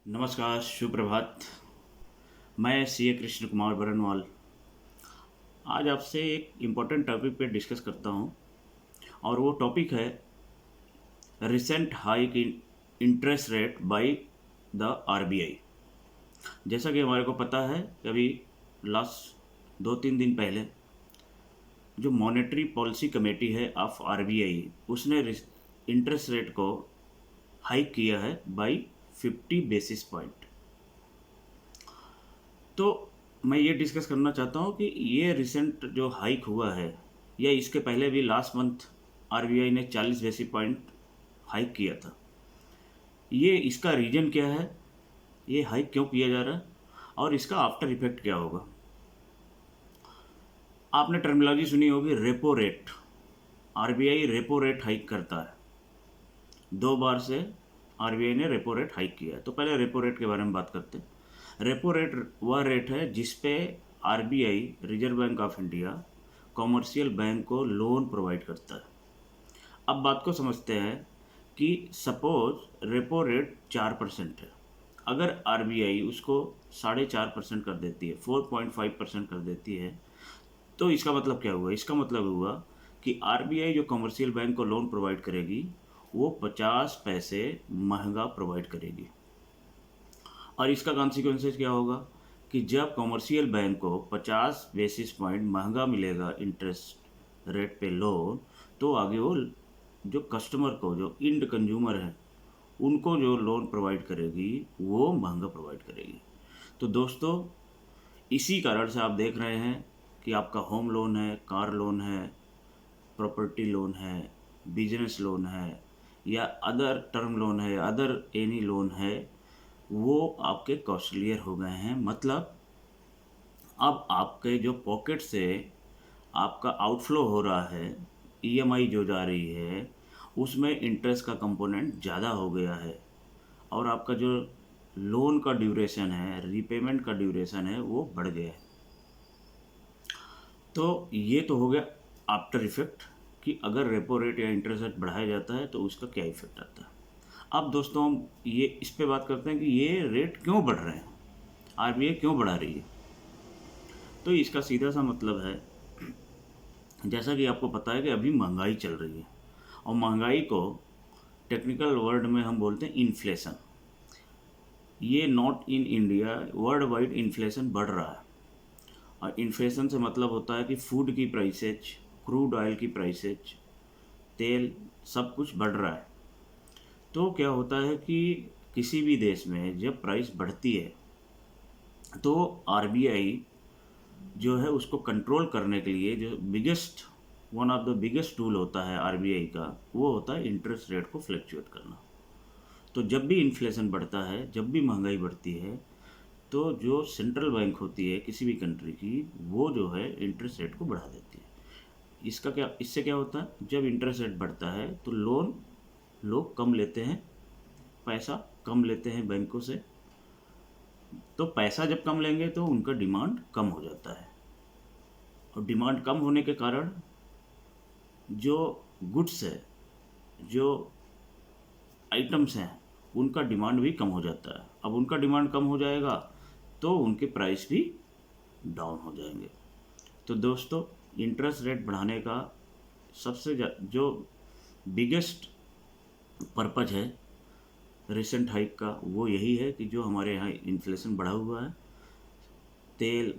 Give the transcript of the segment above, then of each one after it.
नमस्कार, शुभ प्रभात। मैं सीए कृष्ण कुमार बरनवाल आज आपसे एक इम्पोर्टेंट टॉपिक पे डिस्कस करता हूँ और वो टॉपिक है recent hike in interest rate by the RBI. जैसा कि हमारे को पता है कि अभी लास्ट 2-3 दिन पहले जो मॉनेटरी पॉलिसी कमेटी है ऑफ आरबीआई उसने इंटरेस्ट रेट को हाइक किया है बाय 50 बेसिस पॉइंट। तो मैं ये डिस्कस करना चाहता हूँ कि ये रिसेंट जो हाइक हुआ है या इसके पहले भी लास्ट मंथ आरबीआई ने 40 बेसिस पॉइंट हाइक किया था। ये इसका रीज़न क्या है, ये हाइक क्यों किया जा रहा है और इसका आफ्टर इफेक्ट क्या होगा। आपने टर्मिनोलॉजी सुनी होगी, repo rate. RBI repo rate hike करता है। 2 बार से आरबीआई ने रेपो रेट हाइक किया है। तो पहले रेपो रेट के बारे में बात करते हैं। रेपो रेट वह रेट है जिस पे RBI, reserve bank of India, commercial bank को लोन प्रोवाइड करता है। अब बात को समझते हैं कि सपोज रेपो रेट 4% है। अगर आरबीआई उसको 4.5% कर देती है, 4.5% कर देती है, तो इसका मतलब क्या हुआ? इसका मतलब हुआ कि आरबीआई जो कमर्शियल बैंक को लोन प्रोवाइड करेगी वो 50 पैसे महंगा प्रोवाइड करेगी। और इसका कॉन्सिक्वेंसेज क्या होगा कि जब कमर्शियल बैंक को 50 बेसिस पॉइंट महंगा मिलेगा इंटरेस्ट रेट पे लोन, तो आगे वो जो कस्टमर को, जो इंड कंज्यूमर है, उनको जो लोन प्रोवाइड करेगी वो महंगा प्रोवाइड करेगी। तो दोस्तों, इसी कारण से आप देख रहे हैं कि आपका होम लोन है, कार लोन है, प्रॉपर्टी लोन है, बिजनेस लोन है या अदर टर्म लोन है, अदर एनी लोन है, वो आपके कॉस्टलियर हो गए हैं। मतलब अब आपके जो पॉकेट से आपका आउटफ्लो हो रहा है, ईएमआई जो जा रही है, उसमें इंटरेस्ट का कंपोनेंट ज़्यादा हो गया है और आपका जो लोन का ड्यूरेशन है, रीपेमेंट का ड्यूरेशन है, वो बढ़ गया है। तो ये तो हो गया आफ्टर इफेक्ट कि अगर रेपो रेट या इंटरेस्ट रेट बढ़ाया जाता है तो उसका क्या इफेक्ट आता है। अब दोस्तों, हम ये इस पे बात करते हैं कि ये रेट क्यों बढ़ रहे हैं, आरबीआई क्यों बढ़ा रही है। तो इसका सीधा सा मतलब है, जैसा कि आपको पता है कि अभी महंगाई चल रही है और महंगाई को टेक्निकल वर्ड में हम बोलते हैं इन्फ्लेशन। ये not in India, world wide inflation बढ़ रहा है। और इन्फ्लेशन से मतलब होता है कि फूड की प्राइसेज, क्रूड ऑयल की प्राइसेज, तेल, सब कुछ बढ़ रहा है। तो क्या होता है कि किसी भी देश में जब प्राइस बढ़ती है तो आरबीआई जो है उसको कंट्रोल करने के लिए जो one of the biggest tool होता है आरबीआई का, वो होता है इंटरेस्ट रेट को फ्लक्चुएट करना। तो जब भी इन्फ्लेशन बढ़ता है, जब भी महंगाई बढ़ती है, तो जो सेंट्रल बैंक होती है किसी भी कंट्री की, वो जो है इंटरेस्ट रेट को बढ़ा देती है। इससे क्या होता है, जब इंटरेस्ट रेट बढ़ता है तो लोन लोग कम लेते हैं, पैसा कम लेते हैं बैंकों से। तो पैसा जब कम लेंगे तो उनका डिमांड कम हो जाता है और डिमांड कम होने के कारण जो गुड्स है, जो आइटम्स हैं, उनका डिमांड भी कम हो जाता है। अब उनका डिमांड कम हो जाएगा तो उनके प्राइस भी डाउन हो जाएंगे। तो दोस्तों, इंटरेस्ट रेट बढ़ाने का सबसे जो बिगेस्ट पर्पज है रिसेंट हाइक का, वो यही है कि जो हमारे यहाँ इन्फ्लेशन बढ़ा हुआ है, तेल,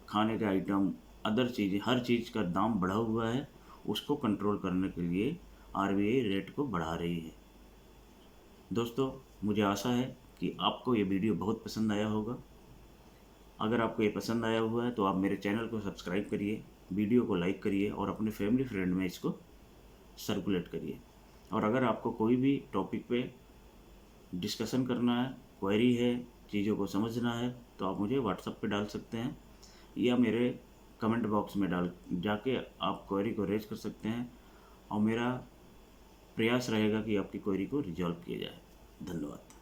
खाने के आइटम, अदर चीज़ें, हर चीज़ का दाम बढ़ा हुआ है, उसको कंट्रोल करने के लिए आरबीआई रेट को बढ़ा रही है। दोस्तों, मुझे आशा है कि आपको ये वीडियो बहुत पसंद आया होगा। अगर आपको ये पसंद आया हुआ है तो आप मेरे चैनल को सब्सक्राइब करिए, वीडियो को लाइक करिए और अपने फैमिली फ्रेंड में इसको सर्कुलेट करिए। और अगर आपको कोई भी टॉपिक पे डिस्कशन करना है, क्वेरी है, चीज़ों को समझना है, तो आप मुझे व्हाट्सएप पे डाल सकते हैं या मेरे कमेंट बॉक्स में डाल जाके आप क्वेरी को रेज कर सकते हैं और मेरा प्रयास रहेगा कि आपकी क्वेरी को रिजॉल्व किया जाए। धन्यवाद।